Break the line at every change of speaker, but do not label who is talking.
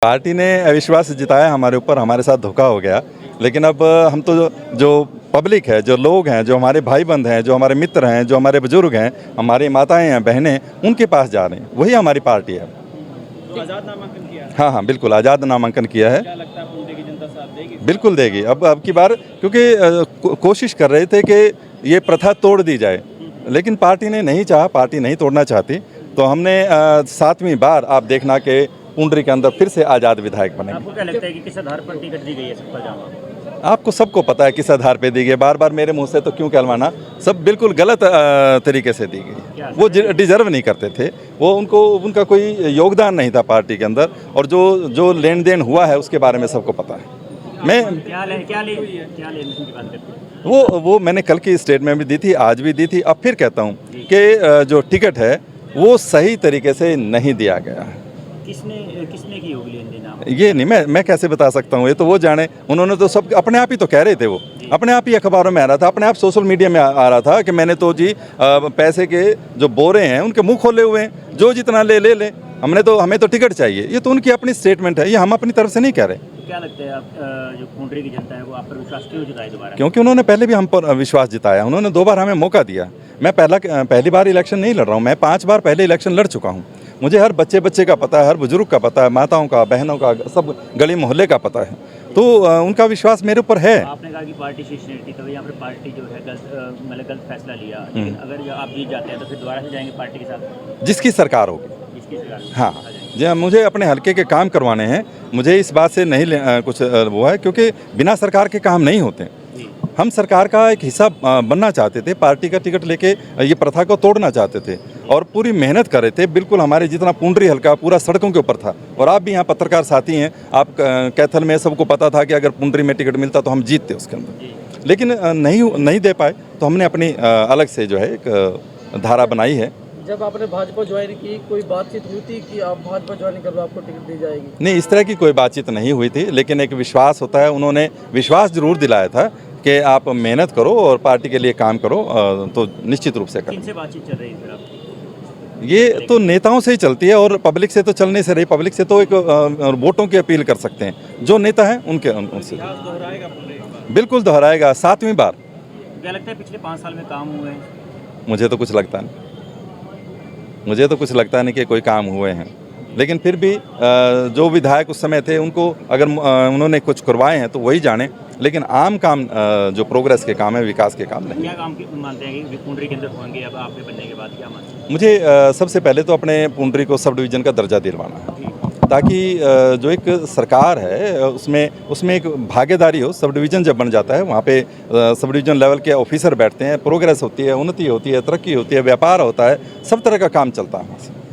Party ने अविश्वास जिताया हमारे ऊपर, हमारे साथ धोखा हो गया। लेकिन अब हम तो जो पब्लिक है, जो लोग हैं, जो हमारे भाई बंद हैं, जो हमारे मित्र हैं, जो हमारे बुजुर्ग हैं, हमारी माताएं हैं, बहनें, उनके पास जा रहे हैं। वही हमारी पार्टी है।
तो आज़ाद नामांकन किया है।
हाँ हाँ, बिल्कुल आज़ाद नामांकन किया है।
क्या लगता है पुणे की जनता साथ देगी?
बिल्कुल देगी। अब की बार क्योंकि कोशिश कर रहे थे कि ये प्रथा तोड़ दी जाए, लेकिन पार्टी ने नहीं चाहा, पार्टी नहीं तोड़ना चाहती। तो हमने 7वीं बार आप देखना कि पुंडरी के अंदर फिर से आज़ाद विधायक बनेंगे।
आपको क्या लगता है कि किस आधार पर टिकट दी गई है सबका जामा?
आपको सबको पता है किस आधार पे दी गई। बार बार मेरे मुंह से तो क्यों कहलवाना, सब बिल्कुल गलत तरीके से दी गई। वो डिजर्व नहीं करते थे, वो उनका कोई योगदान नहीं था पार्टी के अंदर। और जो लेन देन हुआ है उसके बारे में सबको पता है। मैं
क्या लेने की बात करते हैं?
वो मैंने कल की स्टेटमेंट भी दी थी, आज भी दी थी, अब फिर कहता हूँ कि जो टिकट है वो सही तरीके से नहीं दिया गया है।
किसने की होगी लेन देन?
ये नहीं, मैं कैसे बता सकता हूँ, ये तो वो जाने। उन्होंने तो सब अपने आप ही तो कह रहे थे, वो अपने आप ही अखबारों में आ रहा था, अपने आप सोशल मीडिया में आ रहा था कि मैंने तो जी पैसे के जो बोरे हैं उनके मुंह खोले हुए हैं, जो जितना ले हमें तो टिकट चाहिए। ये तो उनकी अपनी स्टेटमेंट है, ये हम अपनी तरफ से नहीं कह रहे।
तो क्या लगता है आप जो पुंडरी की जनता है वो आप पर विश्वास क्यों जताए दोबारा?
क्योंकि उन्होंने पहले भी हम पर विश्वास जिताया, उन्होंने 2 बार हमें मौका दिया। मैं पहली बार इलेक्शन नहीं लड़ रहा हूँ, मैं 5 बार पहले इलेक्शन लड़ चुका हूँ। मुझे हर बच्चे का पता है, हर बुजुर्ग का पता है, माताओं का, बहनों का, सब गली मोहल्ले का पता है। तो उनका विश्वास मेरे ऊपर है।
आपने कहा कि पार्टी शीर्ष नहीं थी, तो यहाँ पर पार्टी जो है गलत फैसला लिया। लेकिन अगर आप जीत जाते हैं तो फिर दोबारा से जाएंगे पार्टी के साथ?
जिसकी सरकार होगी।
जिसकी सरकार?
हाँ, जी, मुझे अपने हल्के के काम करवाने हैं। मुझे इस बात से नहीं कुछ वो है, क्योंकि बिना सरकार के काम नहीं होते। हम सरकार का एक हिस्सा बनना चाहते थे, पार्टी का टिकट लेके ये प्रथा को तोड़ना चाहते थे और पूरी मेहनत कर रहे थे। बिल्कुल हमारे जितना पुंडरी हल्का पूरा सड़कों के ऊपर था। और आप भी यहाँ पत्रकार साथी हैं, आप कैथल में सबको पता था कि अगर पुंडरी में टिकट मिलता तो हम जीतते उसके अंदर। लेकिन नहीं दे पाए, तो हमने अपनी अलग से जो है एक धारा बनाई है।
जब आपने भाजपा ज्वाइन की, कोई बातचीत हुई थी कि आप भाजपा ज्वाइन कर लो, आपको टिकट दी जाएगी?
नहीं, इस तरह की कोई बातचीत नहीं हुई थी, लेकिन एक विश्वास होता है। उन्होंने विश्वास जरूर दिलाया था कि आप मेहनत करो और पार्टी के लिए काम करो, तो निश्चित रूप से करें।
किनसे बातचीत चल रही है फिर आपकी?
ये तो नेताओं से ही चलती है और पब्लिक से तो चलने से रही। पब्लिक से तो एक वोटों की अपील कर सकते हैं, जो नेता हैं उनसे। बिल्कुल दोहराएगा, 7वीं बार।
क्या लगता है पिछले 5 साल में काम हुए हैं?
मुझे तो कुछ लगता नहीं कि कोई काम हुए हैं। लेकिन फिर भी जो विधायक उस समय थे उनको अगर उन्होंने कुछ करवाए हैं तो वही जाने। लेकिन आम काम जो प्रोग्रेस के काम है, विकास के काम नहीं।
क्या काम मानते हैं कि पुंडरी के अंदर होंगे अब आपके बनने के बाद? क्या मानते हैं?
मुझे सबसे पहले तो अपने पुंडरी को सब डिवीज़न का दर्जा दिलवाना है, ताकि जो एक सरकार है उसमें एक भागीदारी हो। सब डिवीज़न जब बन जाता है, वहाँ पे सब डिवीज़न लेवल के ऑफिसर बैठते हैं, प्रोग्रेस होती है, उन्नति होती है, तरक्की होती है, व्यापार होता है, सब तरह का काम चलता है वहाँ से।